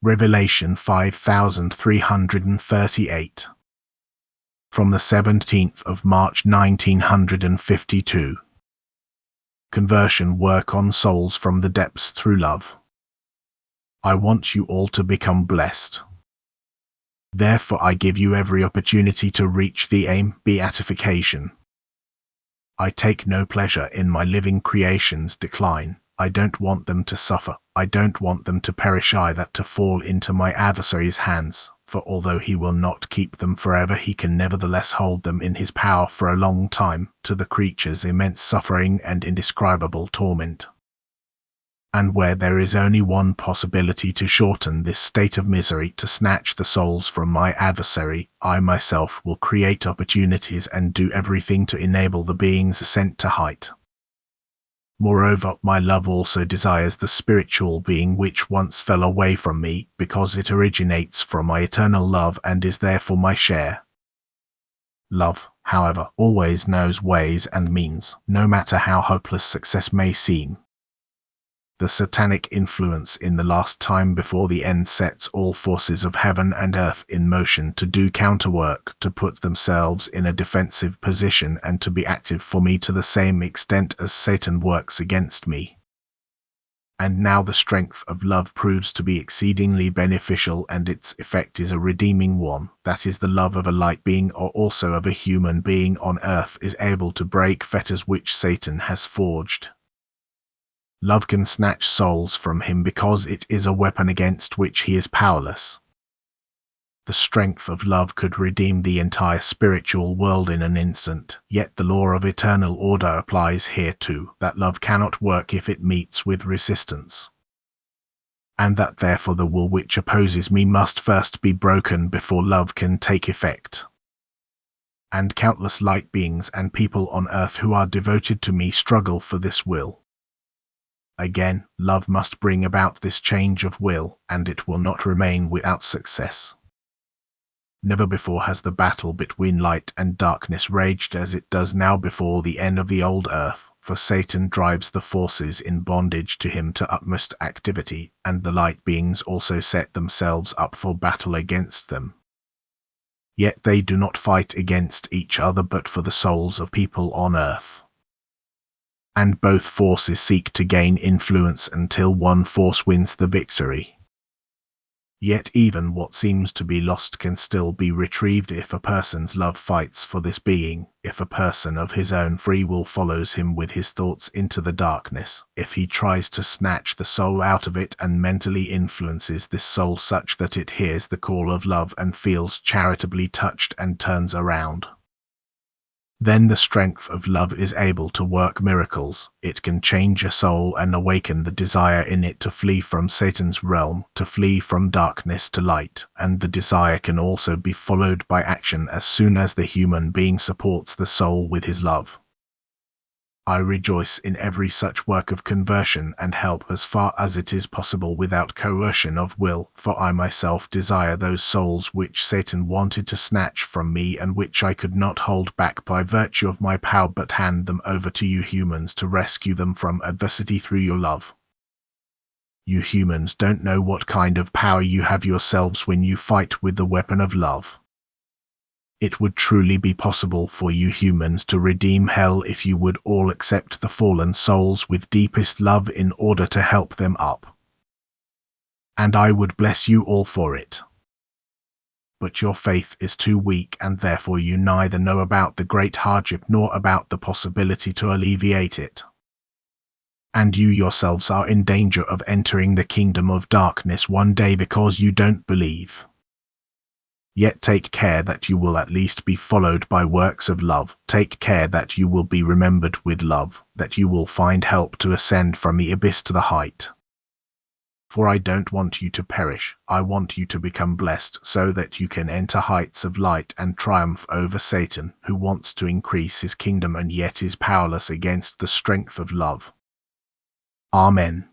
Revelation 5338. From the 17th of March 1952. Conversion work on souls from the depths through love. I want you all to become blessed. Therefore I give you every opportunity to reach the aim, beatification. I take no pleasure in my living creation's decline. I don't want them to suffer. I don't want them to perish either, to fall into my adversary's hands, for although he will not keep them forever, he can nevertheless hold them in his power for a long time, to the creature's immense suffering and indescribable torment. And where there is only one possibility to shorten this state of misery, to snatch the souls from my adversary, I myself will create opportunities and do everything to enable the being's ascent to height. Moreover, my love also desires the spiritual being which once fell away from me, because it originates from my eternal love and is therefore my share. Love, however, always knows ways and means, no matter how hopeless success may seem. The satanic influence in the last time before the end sets all forces of heaven and earth in motion to do counterwork, to put themselves in a defensive position and to be active for me to the same extent as Satan works against me. And now the strength of love proves to be exceedingly beneficial, and its effect is a redeeming one, that is, the love of a light being or also of a human being on earth is able to break fetters which Satan has forged. Love can snatch souls from him because it is a weapon against which he is powerless. The strength of love could redeem the entire spiritual world in an instant, yet the law of eternal order applies here too, that love cannot work if it meets with resistance. And that therefore the will which opposes me must first be broken before love can take effect. And countless light beings and people on earth who are devoted to me struggle for this will. Again, love must bring about this change of will, and it will not remain without success. Never before has the battle between light and darkness raged as it does now before the end of the old earth, for Satan drives the forces in bondage to him to utmost activity, and the light beings also set themselves up for battle against them. Yet they do not fight against each other but for the souls of people on earth. And both forces seek to gain influence until one force wins the victory. Yet even what seems to be lost can still be retrieved if a person's love fights for this being, if a person of his own free will follows him with his thoughts into the darkness, if he tries to snatch the soul out of it and mentally influences this soul such that it hears the call of love and feels charitably touched and turns around. Then the strength of love is able to work miracles. It can change a soul and awaken the desire in it to flee from Satan's realm, to flee from darkness to light, and the desire can also be followed by action as soon as the human being supports the soul with his love. I rejoice in every such work of conversion and help as far as it is possible without coercion of will, for I myself desire those souls which Satan wanted to snatch from me and which I could not hold back by virtue of my power, but hand them over to you humans to rescue them from adversity through your love. You humans don't know what kind of power you have yourselves when you fight with the weapon of love. It would truly be possible for you humans to redeem hell if you would all accept the fallen souls with deepest love in order to help them up. And I would bless you all for it. But your faith is too weak, and therefore you neither know about the great hardship nor about the possibility to alleviate it. And you yourselves are in danger of entering the kingdom of darkness one day because you don't believe. Yet take care that you will at least be followed by works of love. Take care that you will be remembered with love, that you will find help to ascend from the abyss to the height. For I don't want you to perish, I want you to become blessed so that you can enter heights of light and triumph over Satan, who wants to increase his kingdom and yet is powerless against the strength of love. Amen.